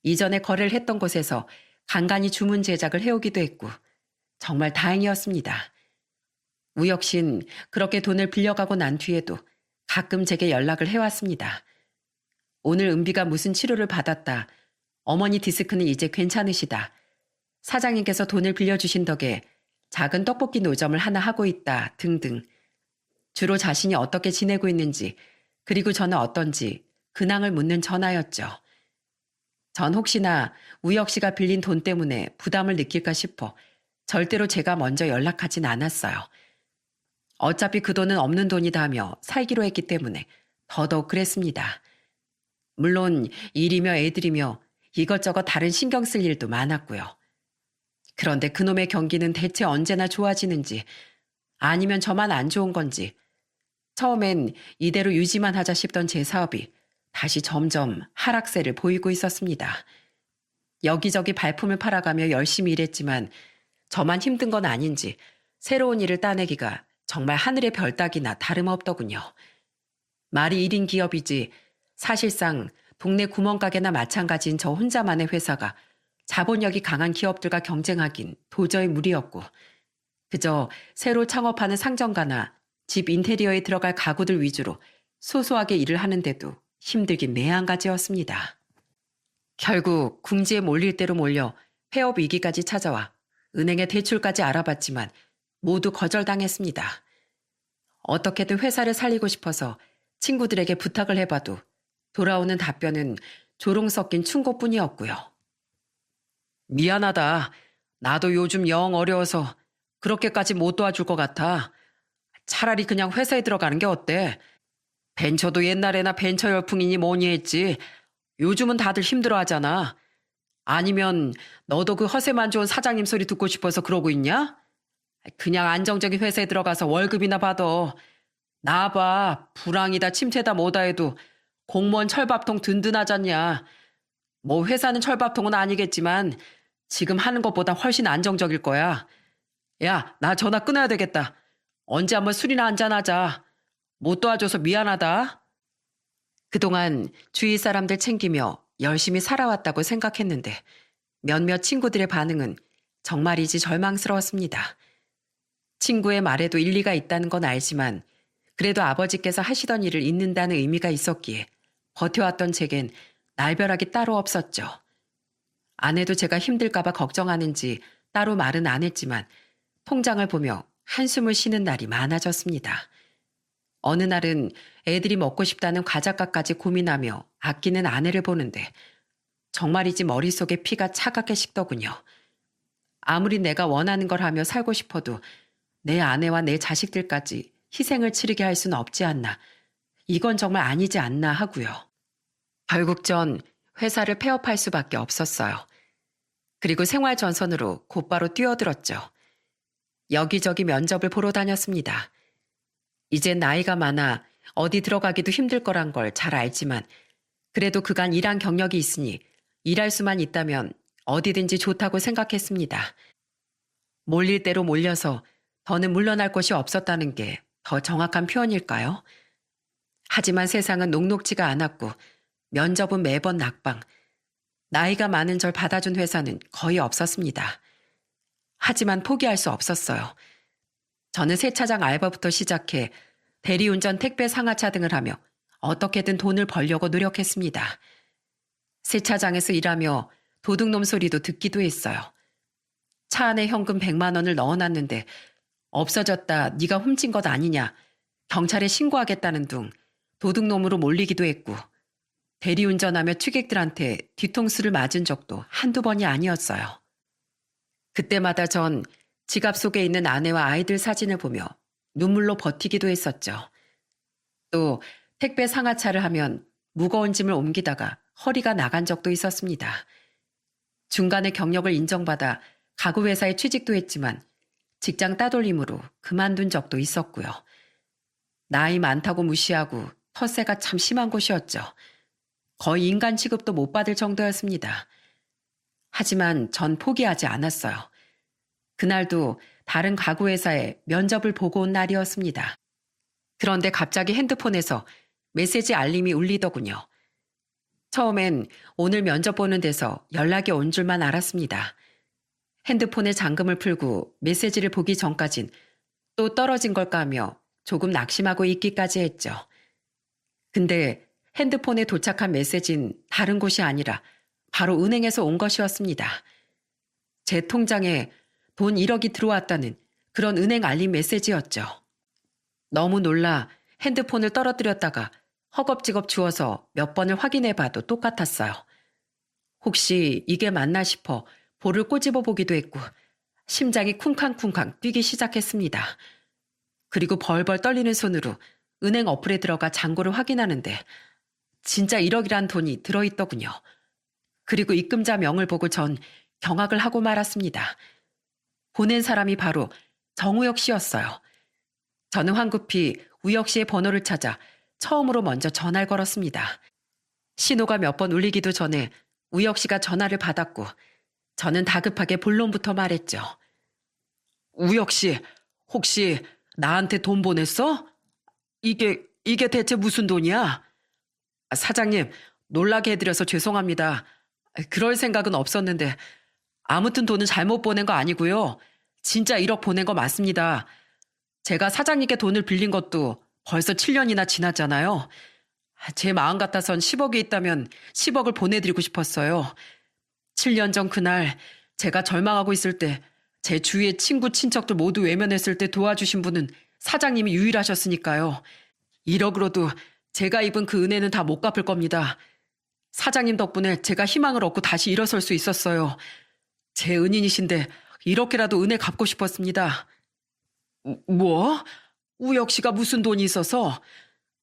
이전에 거래를 했던 곳에서 간간히 주문 제작을 해오기도 했고 정말 다행이었습니다. 우혁 씨는 그렇게 돈을 빌려가고 난 뒤에도 가끔 제게 연락을 해왔습니다. 오늘 은비가 무슨 치료를 받았다. 어머니 디스크는 이제 괜찮으시다. 사장님께서 돈을 빌려주신 덕에 작은 떡볶이 노점을 하나 하고 있다 등등. 주로 자신이 어떻게 지내고 있는지 그리고 저는 어떤지 근황을 묻는 전화였죠. 전 혹시나 우혁 씨가 빌린 돈 때문에 부담을 느낄까 싶어 절대로 제가 먼저 연락하진 않았어요. 어차피 그 돈은 없는 돈이다 하며 살기로 했기 때문에 더더욱 그랬습니다. 물론 일이며 애들이며 이것저것 다른 신경 쓸 일도 많았고요. 그런데 그놈의 경기는 대체 언제나 좋아지는지 아니면 저만 안 좋은 건지 처음엔 이대로 유지만 하자 싶던 제 사업이 다시 점점 하락세를 보이고 있었습니다. 여기저기 발품을 팔아가며 열심히 일했지만 저만 힘든 건 아닌지 새로운 일을 따내기가 정말 하늘의 별 따기나 다름없더군요. 말이 1인 기업이지 사실상 동네 구멍가게나 마찬가지인 저 혼자만의 회사가 자본력이 강한 기업들과 경쟁하긴 도저히 무리였고 그저 새로 창업하는 상점가나 집 인테리어에 들어갈 가구들 위주로 소소하게 일을 하는데도 힘들긴 매한가지였습니다. 결국 궁지에 몰릴 대로 몰려 폐업 위기까지 찾아와 은행에 대출까지 알아봤지만 모두 거절당했습니다. 어떻게든 회사를 살리고 싶어서 친구들에게 부탁을 해봐도 돌아오는 답변은 조롱 섞인 충고뿐이었고요. 미안하다. 나도 요즘 영 어려워서 그렇게까지 못 도와줄 것 같아. 차라리 그냥 회사에 들어가는 게 어때? 벤처도 옛날에나 벤처 열풍이니 뭐니 했지. 요즘은 다들 힘들어 하잖아. 아니면 너도 그 허세만 좋은 사장님 소리 듣고 싶어서 그러고 있냐? 그냥 안정적인 회사에 들어가서 월급이나 받아. 나봐. 불황이다 침체다 뭐다 해도 공무원 철밥통 든든하잖냐. 뭐 회사는 철밥통은 아니겠지만 지금 하는 것보다 훨씬 안정적일 거야. 야, 나 전화 끊어야 되겠다. 언제 한번 술이나 한잔하자. 못 도와줘서 미안하다. 그동안 주위 사람들 챙기며 열심히 살아왔다고 생각했는데 몇몇 친구들의 반응은 정말이지 절망스러웠습니다. 친구의 말에도 일리가 있다는 건 알지만 그래도 아버지께서 하시던 일을 잇는다는 의미가 있었기에 버텨왔던 제겐 날벼락이 따로 없었죠. 아내도 제가 힘들까봐 걱정하는지 따로 말은 안 했지만 통장을 보며 한숨을 쉬는 날이 많아졌습니다. 어느 날은 애들이 먹고 싶다는 과자값까지 고민하며 아끼는 아내를 보는데 정말이지 머릿속에 피가 차갑게 식더군요. 아무리 내가 원하는 걸 하며 살고 싶어도 내 아내와 내 자식들까지 희생을 치르게 할 수는 없지 않나. 이건 정말 아니지 않나 하고요. 결국 전 회사를 폐업할 수밖에 없었어요. 그리고 생활전선으로 곧바로 뛰어들었죠. 여기저기 면접을 보러 다녔습니다. 이젠 나이가 많아 어디 들어가기도 힘들 거란 걸 잘 알지만 그래도 그간 일한 경력이 있으니 일할 수만 있다면 어디든지 좋다고 생각했습니다. 몰릴 대로 몰려서 더는 물러날 곳이 없었다는 게 더 정확한 표현일까요? 하지만 세상은 녹록지가 않았고 면접은 매번 낙방. 나이가 많은 절 받아준 회사는 거의 없었습니다. 하지만 포기할 수 없었어요. 저는 세차장 알바부터 시작해 대리운전 택배 상하차 등을 하며 어떻게든 돈을 벌려고 노력했습니다. 세차장에서 일하며 도둑놈 소리도 듣기도 했어요. 차 안에 현금 100만 원을 넣어놨는데 없어졌다 네가 훔친 것 아니냐 경찰에 신고하겠다는 둥 도둑놈으로 몰리기도 했고 대리운전하며 취객들한테 뒤통수를 맞은 적도 한두 번이 아니었어요. 그때마다 전 지갑 속에 있는 아내와 아이들 사진을 보며 눈물로 버티기도 했었죠. 또 택배 상하차를 하면 무거운 짐을 옮기다가 허리가 나간 적도 있었습니다. 중간에 경력을 인정받아 가구 회사에 취직도 했지만 직장 따돌림으로 그만둔 적도 있었고요. 나이 많다고 무시하고 텃세가 참 심한 곳이었죠. 거의 인간 취급도 못 받을 정도였습니다. 하지만 전 포기하지 않았어요. 그날도 다른 가구 회사에 면접을 보고 온 날이었습니다. 그런데 갑자기 핸드폰에서 메시지 알림이 울리더군요. 처음엔 오늘 면접 보는 데서 연락이 온 줄만 알았습니다. 핸드폰에 잠금을 풀고 메시지를 보기 전까진 또 떨어진 걸까 하며 조금 낙심하고 있기까지 했죠. 근데 핸드폰에 도착한 메시지는 다른 곳이 아니라 바로 은행에서 온 것이었습니다. 제 통장에 돈 1억이 들어왔다는 그런 은행 알림 메시지였죠. 너무 놀라 핸드폰을 떨어뜨렸다가 허겁지겁 주워서 몇 번을 확인해봐도 똑같았어요. 혹시 이게 맞나 싶어 볼을 꼬집어 보기도 했고 심장이 쿵쾅쿵쾅 뛰기 시작했습니다. 그리고 벌벌 떨리는 손으로 은행 어플에 들어가 잔고를 확인하는데 진짜 1억이란 돈이 들어있더군요. 그리고 입금자 명을 보고 전 경악을 하고 말았습니다. 보낸 사람이 바로 정우혁 씨였어요. 저는 황급히 우혁 씨의 번호를 찾아 처음으로 먼저 전화를 걸었습니다. 신호가 몇 번 울리기도 전에 우혁 씨가 전화를 받았고 저는 다급하게 본론부터 말했죠. 우혁 씨, 혹시 나한테 돈 보냈어? 이게 대체 무슨 돈이야? 사장님, 놀라게 해드려서 죄송합니다. 그럴 생각은 없었는데 아무튼 돈은 잘못 보낸 거 아니고요. 진짜 1억 보낸 거 맞습니다. 제가 사장님께 돈을 빌린 것도 벌써 7년이나 지났잖아요. 제 마음 같아선 10억이 있다면 10억을 보내드리고 싶었어요. 7년 전 그날 제가 절망하고 있을 때 제 주위의 친구, 친척들 모두 외면했을 때 도와주신 분은 사장님이 유일하셨으니까요. 1억으로도 제가 입은 그 은혜는 다 못 갚을 겁니다. 사장님 덕분에 제가 희망을 얻고 다시 일어설 수 있었어요. 제 은인이신데 이렇게라도 은혜 갚고 싶었습니다. 뭐? 우혁 씨가 무슨 돈이 있어서?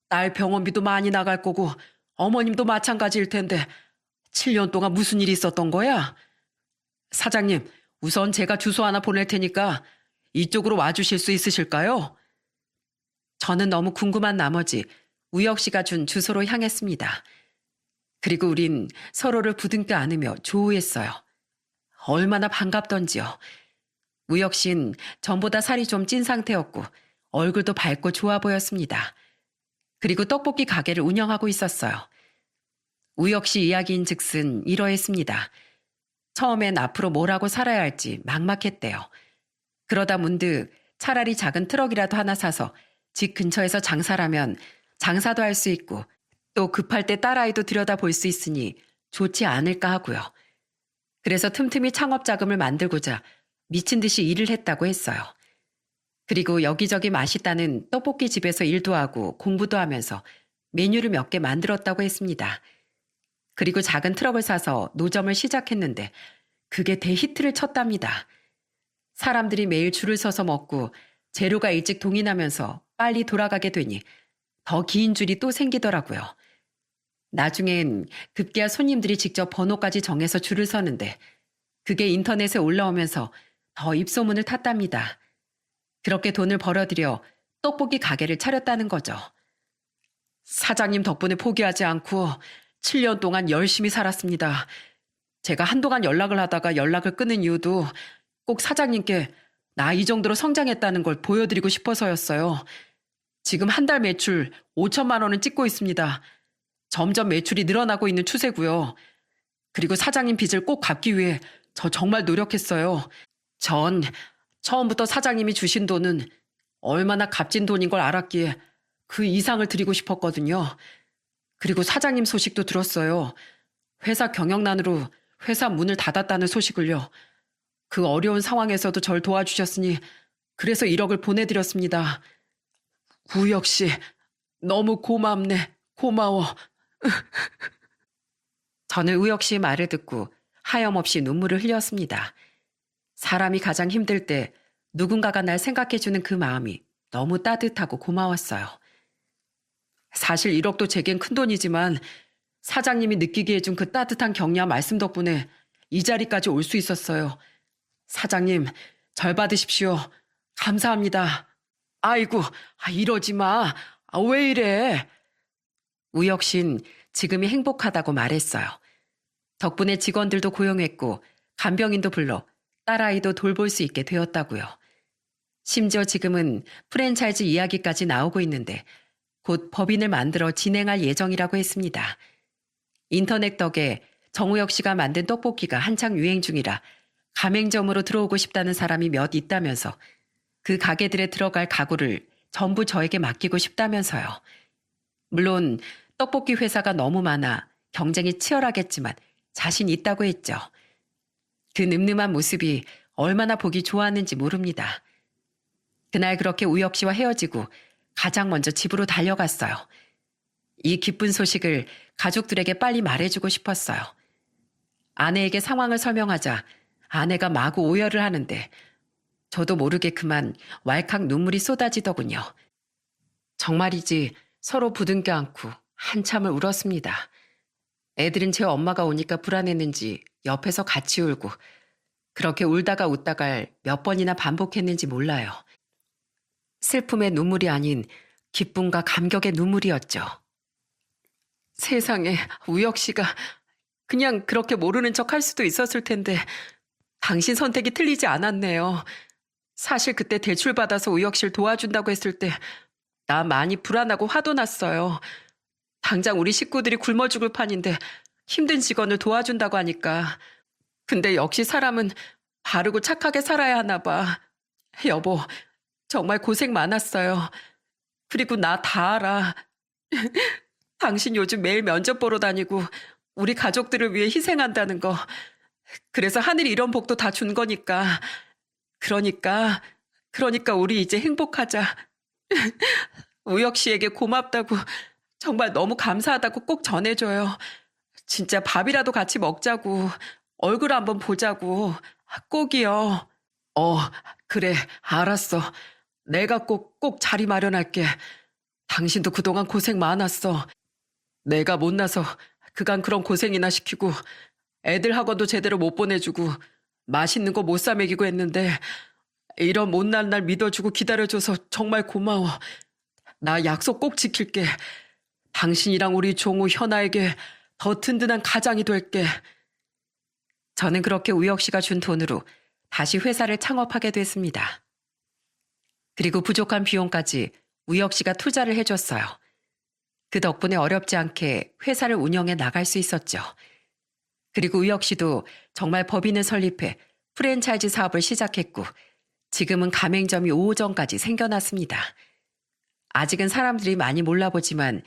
딸 병원비도 많이 나갈 거고 어머님도 마찬가지일 텐데 7년 동안 무슨 일이 있었던 거야? 사장님, 우선 제가 주소 하나 보낼 테니까 이쪽으로 와주실 수 있으실까요? 저는 너무 궁금한 나머지 우혁 씨가 준 주소로 향했습니다. 그리고 우린 서로를 부둥켜 안으며 조우했어요. 얼마나 반갑던지요. 우혁 씨는 전보다 살이 좀 찐 상태였고 얼굴도 밝고 좋아 보였습니다. 그리고 떡볶이 가게를 운영하고 있었어요. 우혁 씨 이야기인 즉슨 이러했습니다. 처음엔 앞으로 뭘 하고 살아야 할지 막막했대요. 그러다 문득 차라리 작은 트럭이라도 하나 사서 집 근처에서 장사라면 장사도 할 수 있고 또 급할 때 딸아이도 들여다볼 수 있으니 좋지 않을까 하고요. 그래서 틈틈이 창업 자금을 만들고자 미친 듯이 일을 했다고 했어요. 그리고 여기저기 맛있다는 떡볶이 집에서 일도 하고 공부도 하면서 메뉴를 몇 개 만들었다고 했습니다. 그리고 작은 트럭을 사서 노점을 시작했는데 그게 대히트를 쳤답니다. 사람들이 매일 줄을 서서 먹고 재료가 일찍 동인하면서 빨리 돌아가게 되니 더 긴 줄이 또 생기더라고요. 나중엔 급기야 손님들이 직접 번호까지 정해서 줄을 서는데 그게 인터넷에 올라오면서 더 입소문을 탔답니다. 그렇게 돈을 벌어들여 떡볶이 가게를 차렸다는 거죠. 사장님 덕분에 포기하지 않고 7년 동안 열심히 살았습니다. 제가 한동안 연락을 하다가 연락을 끊은 이유도 꼭 사장님께 나 이 정도로 성장했다는 걸 보여드리고 싶어서였어요. 지금 한 달 매출 5천만 원은 찍고 있습니다. 점점 매출이 늘어나고 있는 추세고요. 그리고 사장님 빚을 꼭 갚기 위해 저 정말 노력했어요. 전 처음부터 사장님이 주신 돈은 얼마나 값진 돈인 걸 알았기에 그 이상을 드리고 싶었거든요. 그리고 사장님 소식도 들었어요. 회사 경영난으로 회사 문을 닫았다는 소식을요. 그 어려운 상황에서도 절 도와주셨으니 그래서 1억을 보내드렸습니다. 우혁 씨, 너무 고맙네. 고마워. 저는 우혁 씨의 말을 듣고 하염없이 눈물을 흘렸습니다. 사람이 가장 힘들 때 누군가가 날 생각해주는 그 마음이 너무 따뜻하고 고마웠어요. 사실 1억도 제겐 큰돈이지만 사장님이 느끼게 해준 그 따뜻한 격려 말씀 덕분에 이 자리까지 올 수 있었어요. 사장님, 절 받으십시오. 감사합니다. 아이고, 이러지 마. 왜 이래? 우혁 씨는 지금이 행복하다고 말했어요. 덕분에 직원들도 고용했고 간병인도 불러 딸아이도 돌볼 수 있게 되었다고요. 심지어 지금은 프랜차이즈 이야기까지 나오고 있는데 곧 법인을 만들어 진행할 예정이라고 했습니다. 인터넷 덕에 정우혁 씨가 만든 떡볶이가 한창 유행 중이라 가맹점으로 들어오고 싶다는 사람이 몇 있다면서 그 가게들에 들어갈 가구를 전부 저에게 맡기고 싶다면서요. 물론 떡볶이 회사가 너무 많아 경쟁이 치열하겠지만 자신 있다고 했죠. 그 늠름한 모습이 얼마나 보기 좋았는지 모릅니다. 그날 그렇게 우혁 씨와 헤어지고 가장 먼저 집으로 달려갔어요. 이 기쁜 소식을 가족들에게 빨리 말해주고 싶었어요. 아내에게 상황을 설명하자 아내가 마구 오열을 하는데 저도 모르게 그만 왈칵 눈물이 쏟아지더군요. 정말이지 서로 부둥켜 안고 한참을 울었습니다. 애들은 제 엄마가 오니까 불안했는지 옆에서 같이 울고 그렇게 울다가 웃다갈 몇 번이나 반복했는지 몰라요. 슬픔의 눈물이 아닌 기쁨과 감격의 눈물이었죠. 세상에 우혁 씨가 그냥 그렇게 모르는 척 할 수도 있었을 텐데 당신 선택이 틀리지 않았네요. 사실 그때 대출받아서 우혁 씨를 도와준다고 했을 때 나 많이 불안하고 화도 났어요. 당장 우리 식구들이 굶어 죽을 판인데 힘든 직원을 도와준다고 하니까. 근데 역시 사람은 바르고 착하게 살아야 하나 봐. 여보, 정말 고생 많았어요. 그리고 나 다 알아. 당신 요즘 매일 면접 보러 다니고 우리 가족들을 위해 희생한다는 거. 그래서 하늘이 이런 복도 다 준 거니까. 그러니까, 그러니까 우리 이제 행복하자. 우혁 씨에게 고맙다고, 정말 너무 감사하다고 꼭 전해줘요. 진짜 밥이라도 같이 먹자고, 얼굴 한번 보자고, 꼭이요. 어, 그래, 알았어. 내가 꼭 자리 마련할게. 당신도 그동안 고생 많았어. 내가 못나서 그간 그런 고생이나 시키고 애들 학원도 제대로 못 보내주고 맛있는 거 못 사 먹이고 했는데 이런 못난 날 믿어주고 기다려줘서 정말 고마워. 나 약속 꼭 지킬게. 당신이랑 우리 종우 현아에게 더 든든한 가장이 될게. 저는 그렇게 우혁 씨가 준 돈으로 다시 회사를 창업하게 됐습니다. 그리고 부족한 비용까지 우혁 씨가 투자를 해줬어요. 그 덕분에 어렵지 않게 회사를 운영해 나갈 수 있었죠. 그리고 우혁 씨도 정말 법인을 설립해 프랜차이즈 사업을 시작했고 지금은 가맹점이 5호점까지 생겨났습니다. 아직은 사람들이 많이 몰라보지만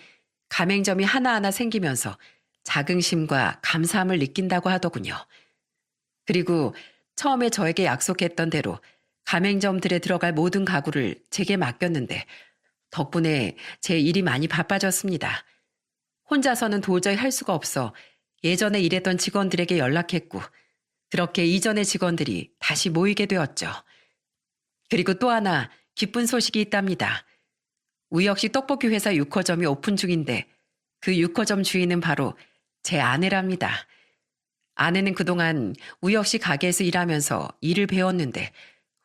가맹점이 하나하나 생기면서 자긍심과 감사함을 느낀다고 하더군요. 그리고 처음에 저에게 약속했던 대로 가맹점들에 들어갈 모든 가구를 제게 맡겼는데 덕분에 제 일이 많이 바빠졌습니다. 혼자서는 도저히 할 수가 없어 예전에 일했던 직원들에게 연락했고 그렇게 이전의 직원들이 다시 모이게 되었죠. 그리고 또 하나 기쁜 소식이 있답니다. 우혁 씨 떡볶이 회사 6호점이 오픈 중인데 그 6호점 주인은 바로 제 아내랍니다. 아내는 그동안 우혁 씨 가게에서 일하면서 일을 배웠는데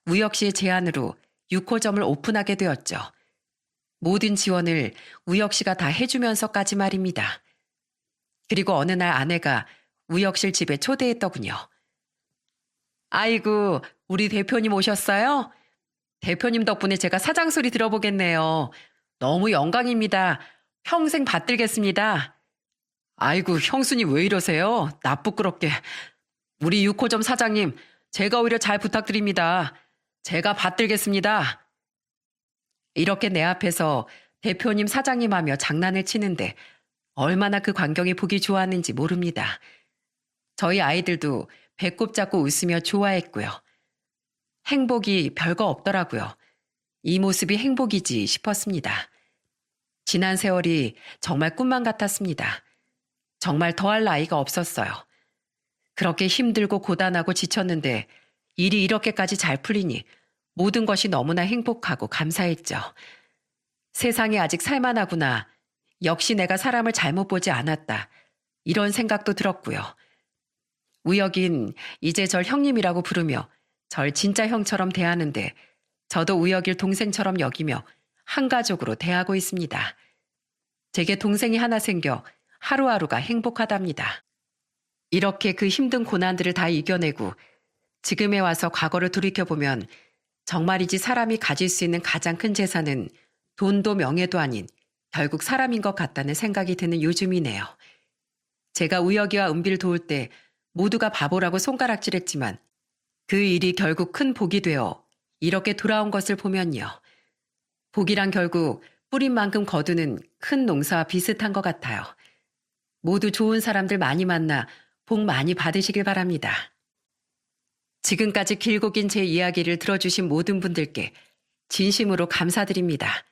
우혁 씨의 제안으로 6호점을 오픈하게 되었죠. 모든 지원을 우혁 씨가 다 해주면서까지 말입니다. 그리고 어느 날 아내가 우혁 씨를 집에 초대했더군요. 아이고, 우리 대표님 오셨어요? 대표님 덕분에 제가 사장 소리 들어보겠네요. 너무 영광입니다. 평생 받들겠습니다. 아이고, 형수님 왜 이러세요? 나 부끄럽게. 우리 6호점 사장님, 제가 오히려 잘 부탁드립니다. 제가 받들겠습니다. 이렇게 내 앞에서 대표님 사장님 하며 장난을 치는데 얼마나 그 광경이 보기 좋았는지 모릅니다. 저희 아이들도 배꼽 잡고 웃으며 좋아했고요. 행복이 별거 없더라고요. 이 모습이 행복이지 싶었습니다. 지난 세월이 정말 꿈만 같았습니다. 정말 더할 나이가 없었어요. 그렇게 힘들고 고단하고 지쳤는데 일이 이렇게까지 잘 풀리니 모든 것이 너무나 행복하고 감사했죠. 세상에 아직 살만하구나. 역시 내가 사람을 잘못 보지 않았다. 이런 생각도 들었고요. 우혁인 이제 절 형님이라고 부르며 절 진짜 형처럼 대하는데 저도 우혁일 동생처럼 여기며 한가족으로 대하고 있습니다. 제게 동생이 하나 생겨 하루하루가 행복하답니다. 이렇게 그 힘든 고난들을 다 이겨내고 지금에 와서 과거를 돌이켜보면 정말이지 사람이 가질 수 있는 가장 큰 재산은 돈도 명예도 아닌 결국 사람인 것 같다는 생각이 드는 요즘이네요. 제가 우혁이와 은비를 도울 때 모두가 바보라고 손가락질했지만 그 일이 결국 큰 복이 되어 이렇게 돌아온 것을 보면요. 복이란 결국 뿌린 만큼 거두는 큰 농사와 비슷한 것 같아요. 모두 좋은 사람들 많이 만나 복 많이 받으시길 바랍니다. 지금까지 길고 긴 제 이야기를 들어주신 모든 분들께 진심으로 감사드립니다.